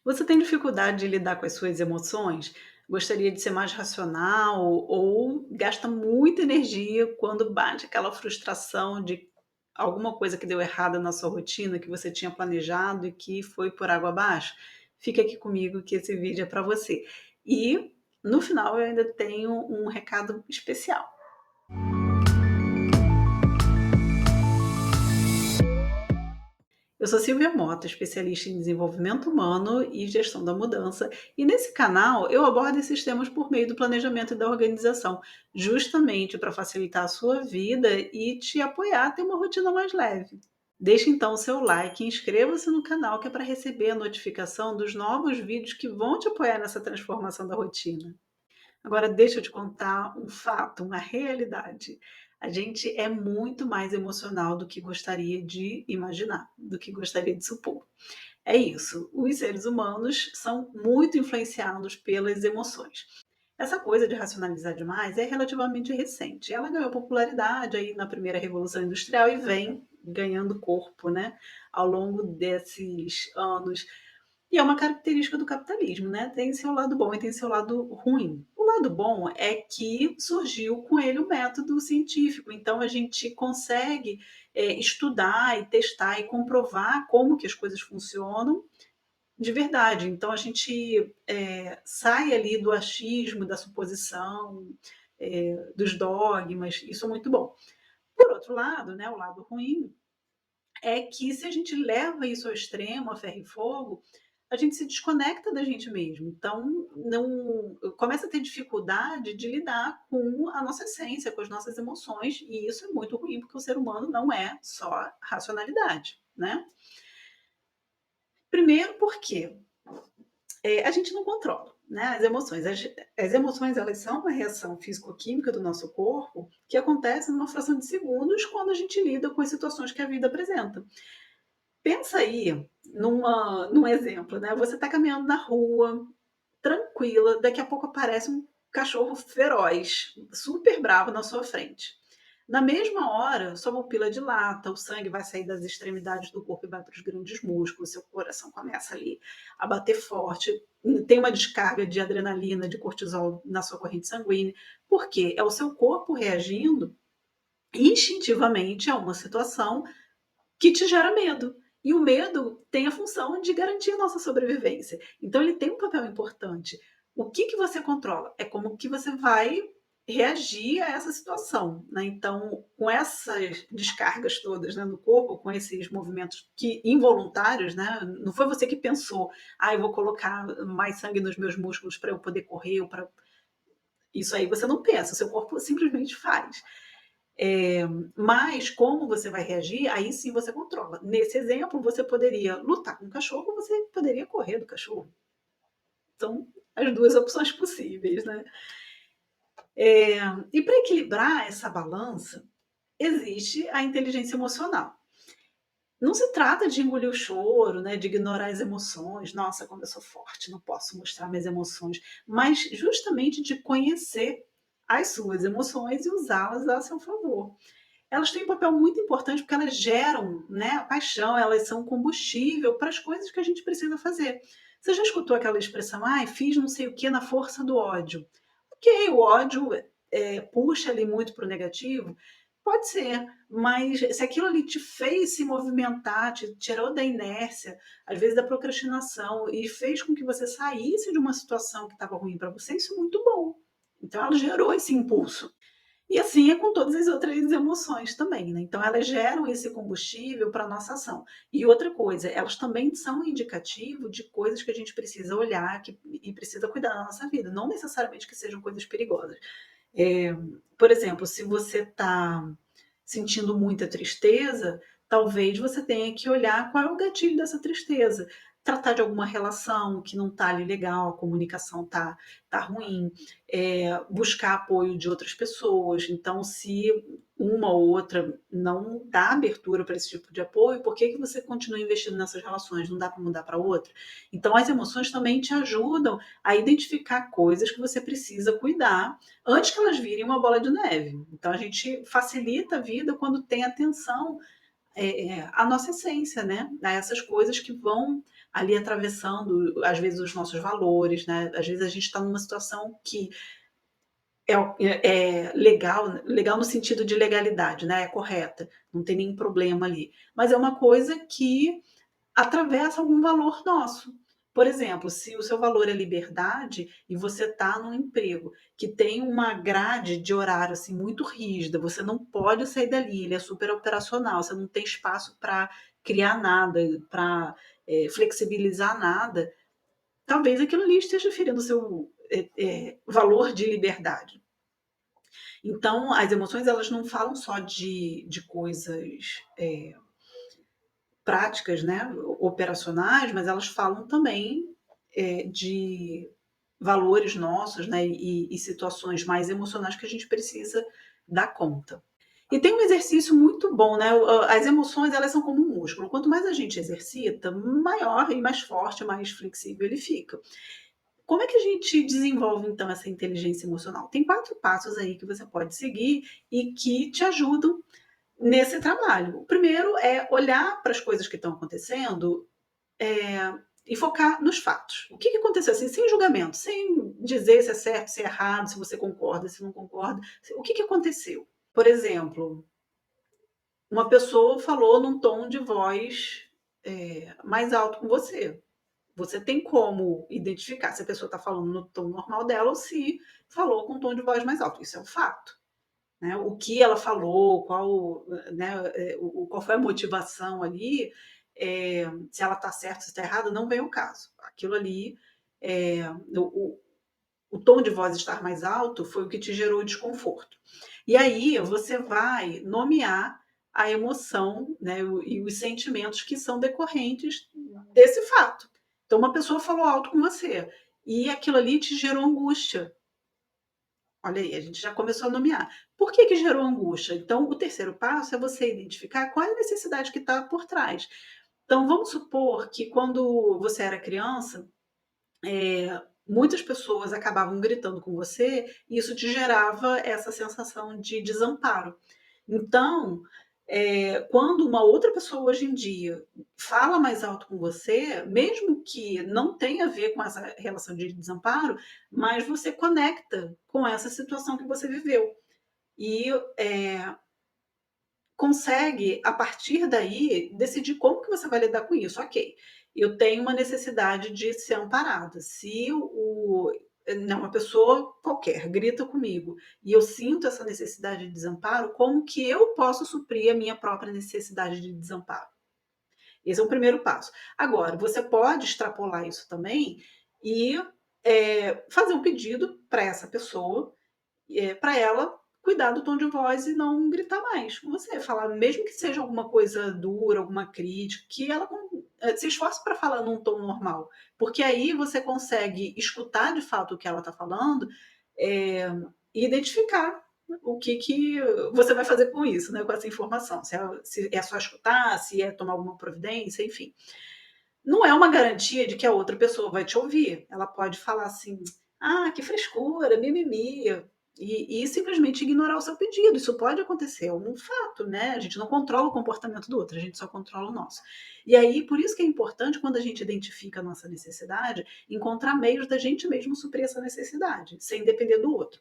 Você tem dificuldade de lidar com as suas emoções? Gostaria de ser mais racional ou gasta muita energia quando bate aquela frustração de alguma coisa que deu errada na sua rotina, que você tinha planejado e que foi por água abaixo? Fica aqui comigo que esse vídeo é para você. E no final eu ainda tenho um recado especial. Eu sou Silvia Mota, especialista em desenvolvimento humano e gestão da mudança, e nesse canal eu abordo esses temas por meio do planejamento e da organização, justamente para facilitar a sua vida e te apoiar a ter uma rotina mais leve. Deixe então o seu like e inscreva-se no canal que é para receber a notificação dos novos vídeos que vão te apoiar nessa transformação da rotina. Agora deixa eu te contar um fato, uma realidade. A gente é muito mais emocional do que gostaria de imaginar, do que gostaria de supor. É isso, os seres humanos são muito influenciados pelas emoções. Essa coisa de racionalizar demais é relativamente recente. Ela ganhou popularidade aí na primeira revolução industrial e vem ganhando corpo, né, ao longo desses anos e é uma característica do capitalismo, né, tem seu lado bom e tem seu lado ruim. O lado bom é que surgiu com ele o método científico, então a gente consegue, estudar e testar e comprovar como que as coisas funcionam de verdade. Então a gente, sai ali do achismo, da suposição, dos dogmas, isso é muito bom. Por outro lado, né, o lado ruim é que se a gente leva isso ao extremo, a ferro e fogo, a gente se desconecta da gente mesmo. Então, não começa a ter dificuldade de lidar com a nossa essência, com as nossas emoções, e isso é muito ruim, porque o ser humano não é só racionalidade, né. Primeiro porque, a gente não controla, né, as emoções. As emoções, elas são uma reação físico-química do nosso corpo que acontece numa fração de segundos quando a gente lida com as situações que a vida apresenta. Pensa aí num exemplo, né, você está caminhando na rua, tranquila, daqui a pouco aparece um cachorro feroz, super bravo na sua frente. Na mesma hora, sua pupila dilata, o sangue vai sair das extremidades do corpo e vai para os grandes músculos, seu coração começa ali a bater forte, tem uma descarga de adrenalina, de cortisol na sua corrente sanguínea. Por quê? É o seu corpo reagindo instintivamente a uma situação que te gera medo. E o medo tem a função de garantir a nossa sobrevivência. Então ele tem um papel importante. O que você controla? É como que você vai reagir a essa situação, né. Então, com essas descargas todas, né, no corpo, com esses movimentos que involuntários, né, não foi você que pensou: "Ah, eu vou colocar mais sangue nos meus músculos para eu poder correr ou para". Isso aí você não pensa, o seu corpo simplesmente faz. É, mas como você vai reagir, aí sim você controla. Nesse exemplo, você poderia lutar com o cachorro, você poderia correr do cachorro. São as 2 opções possíveis, né. E para equilibrar essa balança, existe a inteligência emocional. Não se trata de engolir o choro, né, de ignorar as emoções, "Nossa, como eu sou forte, não posso mostrar minhas emoções", mas justamente de conhecer as suas emoções e usá-las a seu favor. Elas têm um papel muito importante, porque elas geram, né, a paixão, elas são combustível para as coisas que a gente precisa fazer. Você já escutou aquela expressão: "Ai, fiz não sei o que na força do ódio". Ok, o ódio, puxa ali muito para o negativo, pode ser, mas se aquilo ali te fez se movimentar, te tirou da inércia, às vezes da procrastinação e fez com que você saísse de uma situação que estava ruim para você, isso é muito bom. Então ela gerou esse impulso. E assim é com todas as outras emoções também, né, então elas geram esse combustível para a nossa ação. E outra coisa, elas também são um indicativo de coisas que a gente precisa olhar e precisa cuidar da nossa vida, não necessariamente que sejam coisas perigosas. Eh, por exemplo, se você está sentindo muita tristeza, talvez você tenha que olhar qual é o gatilho dessa tristeza. Tratar de alguma relação que não está ali legal, a comunicação tá ruim, buscar apoio de outras pessoas. Então, se uma ou outra não dá abertura para esse tipo de apoio, por que você continua investindo nessas relações? Não dá para mudar para outra? Então, as emoções também te ajudam a identificar coisas que você precisa cuidar antes que elas virem uma bola de neve. Então a gente facilita a vida quando tem atenção, a nossa essência, né, a essas coisas que vão ali atravessando, às vezes, os nossos valores, né. Às vezes a gente está numa situação que é legal no sentido de legalidade, né, é correta, não tem nenhum problema ali, mas é uma coisa que atravessa algum valor nosso. Por exemplo, se o seu valor é liberdade e você está num emprego que tem uma grade de horário, assim, muito rígida, você não pode sair dali, ele é super operacional, você não tem espaço para criar nada, para flexibilizar nada, talvez aquilo ali esteja ferindo o seu, valor de liberdade. Então, as emoções elas não falam só de coisas, práticas, né, operacionais, mas elas falam também, de valores nossos, né, e situações mais emocionais que a gente precisa dar conta. E tem um exercício muito bom, né, as emoções elas são como um músculo, quanto mais a gente exercita, maior e mais forte, mais flexível ele fica. Como é que a gente desenvolve então essa inteligência emocional? Tem 4 passos aí que você pode seguir e que te ajudam nesse trabalho. O primeiro é olhar para as coisas que estão acontecendo, e focar nos fatos. O que aconteceu, assim, sem julgamento, sem dizer se é certo, se é errado, se você concorda, se não concorda. O que aconteceu? Por exemplo, uma pessoa falou num tom de voz, mais alto com você. Você tem como identificar se a pessoa está falando no tom normal dela ou se falou com um tom de voz mais alto. Isso é um fato. Né? O que ela falou, qual, né, qual foi a motivação ali, se ela está certa, se está errada, não vem ao caso. Aquilo ali, é, o, o tom de voz estar mais alto foi o que te gerou desconforto. E aí você vai nomear a emoção, né, e os sentimentos que são decorrentes desse fato. Então, uma pessoa falou alto com você e aquilo ali te gerou angústia. Olha aí, a gente já começou a nomear. Por que gerou angústia? Então, o terceiro passo é você identificar qual é a necessidade que está por trás. Então, vamos supor que quando você era criança, muitas pessoas acabavam gritando com você e isso te gerava essa sensação de desamparo. Então, quando uma outra pessoa hoje em dia fala mais alto com você, mesmo que não tenha a ver com essa relação de desamparo, mas você conecta com essa situação que você viveu. E consegue, a partir daí, decidir como que você vai lidar com isso. Ok, eu tenho uma necessidade de ser amparada. Se não, uma pessoa qualquer grita comigo e eu sinto essa necessidade de desamparo, como que eu posso suprir a minha própria necessidade de desamparo? Esse é o primeiro passo. Agora, você pode extrapolar isso também e fazer um pedido para essa pessoa para ela cuidar do tom de voz e não gritar mais com você, falar mesmo que seja alguma coisa dura, alguma crítica, que ela se esforce para falar num tom normal, porque aí você consegue escutar de fato o que ela está falando, e identificar o que você vai fazer com isso, né, com essa informação, se é só escutar, se é tomar alguma providência, enfim. Não é uma garantia de que a outra pessoa vai te ouvir. Ela pode falar assim: "Ah, que frescura, mimimi", e simplesmente ignorar o seu pedido. Isso pode acontecer, é um fato, né, a gente não controla o comportamento do outro, a gente só controla o nosso. E aí, por isso que é importante, quando a gente identifica a nossa necessidade, encontrar meios da gente mesmo suprir essa necessidade, sem depender do outro.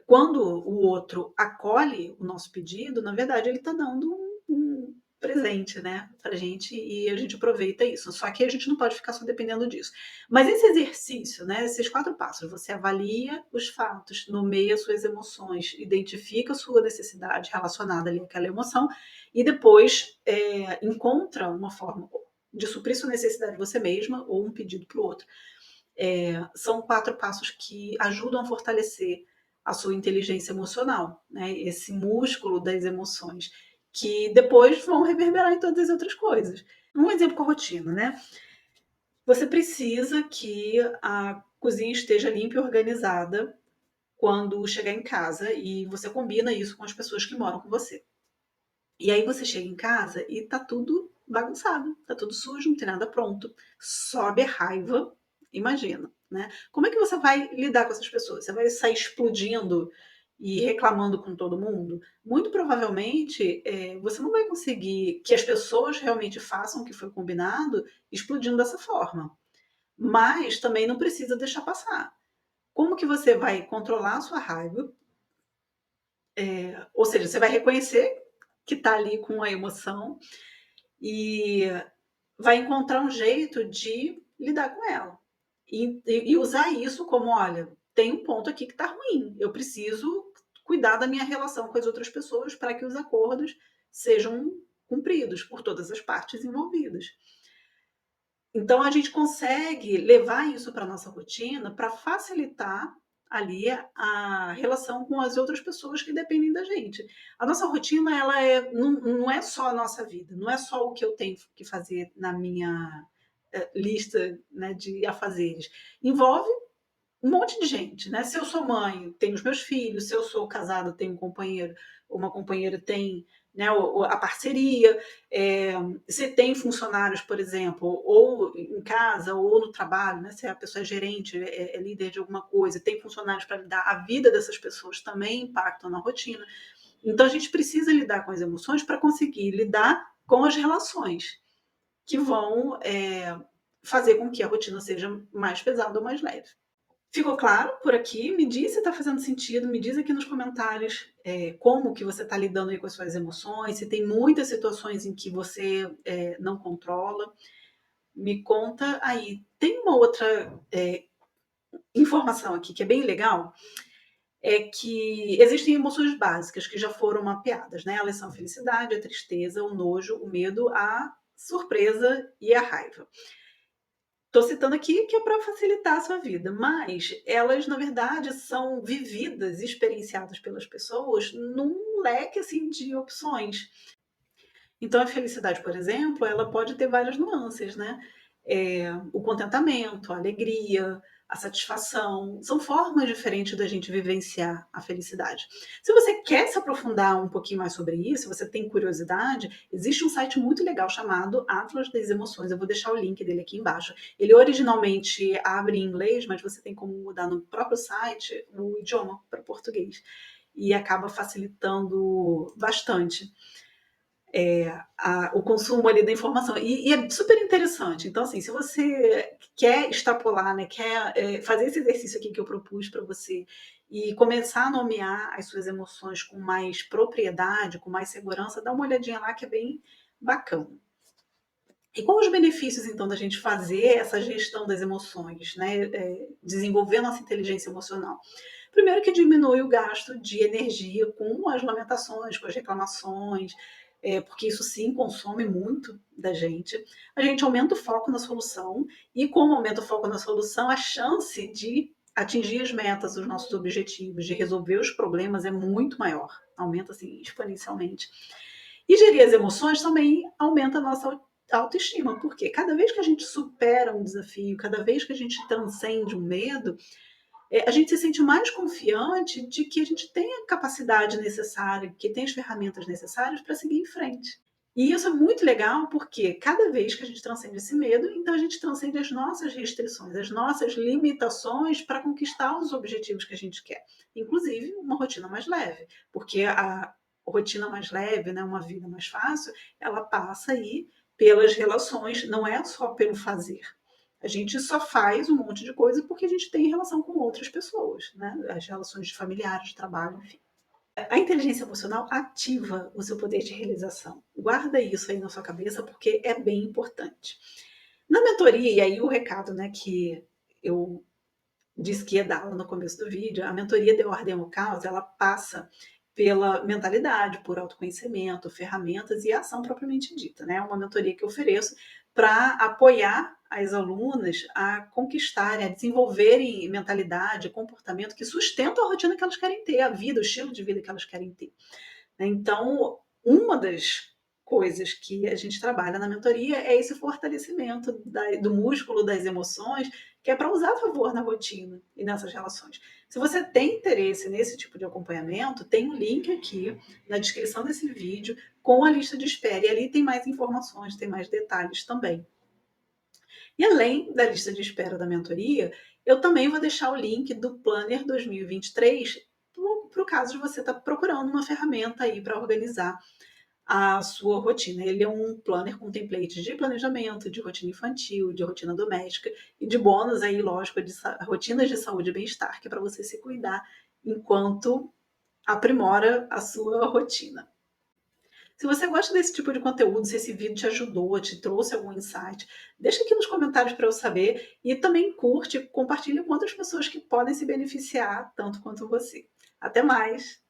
Quando o outro acolhe o nosso pedido, na verdade ele está dando um presente, né, pra gente e a gente aproveita isso. Só que a gente não pode ficar só dependendo disso. Mas esse exercício, né, esses 4 passos, você avalia os fatos, nomeia suas emoções, identifica a sua necessidade relacionada ali àquela emoção e depois, encontra uma forma de suprir sua necessidade você mesma ou um pedido para o outro. São 4 passos que ajudam a fortalecer a sua inteligência emocional, né? Esse músculo das emoções, que depois vão reverberar em todas as outras coisas. Um exemplo com a rotina, né? Você precisa que a cozinha esteja limpa e organizada quando chegar em casa e você combina isso com as pessoas que moram com você. E aí você chega em casa e tá tudo bagunçado, tá tudo sujo, não tem nada pronto. Sobe a raiva, imagina, né? Como é que você vai lidar com essas pessoas? Você vai sair explodindo e reclamando com todo mundo, muito provavelmente, você não vai conseguir que as pessoas realmente façam o que foi combinado explodindo dessa forma. Mas também não precisa deixar passar. Como que você vai controlar a sua raiva? Ou seja, você vai reconhecer que está ali com a emoção e vai encontrar um jeito de lidar com ela. E usar isso como: "Olha, tem um ponto aqui que está ruim, eu preciso cuidar da minha relação com as outras pessoas para que os acordos sejam cumpridos por todas as partes envolvidas". Então a gente consegue levar isso para nossa rotina para facilitar ali a relação com as outras pessoas que dependem da gente. A nossa rotina ela não é só a nossa vida, não é só o que eu tenho que fazer na minha, lista, né, de afazeres. Envolve um monte de gente, né? Se eu sou mãe, tenho os meus filhos, se eu sou casada, tenho um companheiro, uma companheira tem, né, a parceria. É, se tem funcionários, por exemplo, ou em casa ou no trabalho, né, se a pessoa é gerente, é líder de alguma coisa, tem funcionários para lidar, a vida dessas pessoas também impacta na rotina. Então a gente precisa lidar com as emoções para conseguir lidar com as relações que vão fazer com que a rotina seja mais pesada ou mais leve. Ficou claro por aqui? Me diz se está fazendo sentido, me diz aqui nos comentários, como que você está lidando aí com as suas emoções, se tem muitas situações em que você, não controla. Me conta aí. Tem uma outra, informação aqui que é bem legal, é que existem emoções básicas que já foram mapeadas, né, elas são a felicidade, a tristeza, o nojo, o medo, a surpresa e a raiva. Estou citando aqui que é para facilitar a sua vida, mas elas, na verdade, são vividas, experienciadas pelas pessoas num leque assim de opções. Então, a felicidade, por exemplo, ela pode ter várias nuances, né? O contentamento, a alegria, a satisfação, são formas diferentes da gente vivenciar a felicidade. Se você quer se aprofundar um pouquinho mais sobre isso, se você tem curiosidade, existe um site muito legal chamado Atlas das Emoções. Eu vou deixar o link dele aqui embaixo. Ele originalmente abre em inglês, mas você tem como mudar no próprio site o idioma para português. E acaba facilitando bastante o consumo ali da informação. E é super interessante. Então, assim, se você quer extrapolar, né, quer fazer esse exercício aqui que eu propus para você e começar a nomear as suas emoções com mais propriedade, com mais segurança, dá uma olhadinha lá que é bem bacana. E quais os benefícios, então, da gente fazer essa gestão das emoções, né? Desenvolver nossa inteligência emocional? Primeiro que diminui o gasto de energia com as lamentações, com as reclamações, porque isso sim consome muito da gente. A gente aumenta o foco na solução e, como aumenta o foco na solução, a chance de atingir as metas, os nossos objetivos, de resolver os problemas é muito maior, aumenta assim exponencialmente. E gerir as emoções também aumenta a nossa autoestima, porque cada vez que a gente supera um desafio, cada vez que a gente transcende um medo, a gente se sente mais confiante de que a gente tem a capacidade necessária, que tem as ferramentas necessárias para seguir em frente. E isso é muito legal porque cada vez que a gente transcende esse medo, então a gente transcende as nossas restrições, as nossas limitações para conquistar os objetivos que a gente quer, inclusive uma rotina mais leve, porque a rotina mais leve, né, uma vida mais fácil, ela passa aí pelas relações, não é só pelo fazer. A gente só faz um monte de coisa porque a gente tem relação com outras pessoas, né? As relações familiares, de trabalho, enfim. A inteligência emocional ativa o seu poder de realização. Guarda isso aí na sua cabeça porque é bem importante. Na mentoria, e aí o recado, né, que eu disse que ia dar lá no começo do vídeo, a mentoria de ordem ao caos, ela passa pela mentalidade, por autoconhecimento, ferramentas e ação propriamente dita, né? É uma mentoria que eu ofereço para apoiar as alunas a conquistarem, a desenvolverem mentalidade, comportamento que sustentam a rotina que elas querem ter, a vida, o estilo de vida que elas querem ter. Então, uma das coisas que a gente trabalha na mentoria é esse fortalecimento do músculo das emoções, que é para usar a favor na rotina e nessas relações. Se você tem interesse nesse tipo de acompanhamento, tem um link aqui na descrição desse vídeo com a lista de espera. E ali tem mais informações, tem mais detalhes também. E além da lista de espera da mentoria, eu também vou deixar o link do Planner 2023 para o caso de você estar procurando uma ferramenta aí para organizar a sua rotina. Ele é um planner com templates de planejamento, de rotina infantil, de rotina doméstica e de bônus aí, lógico, de rotinas de saúde e bem-estar, que é para você se cuidar enquanto aprimora a sua rotina. Se você gosta desse tipo de conteúdo, se esse vídeo te ajudou, te trouxe algum insight, deixa aqui nos comentários para eu saber e também curte, compartilha com outras pessoas que podem se beneficiar tanto quanto você. Até mais!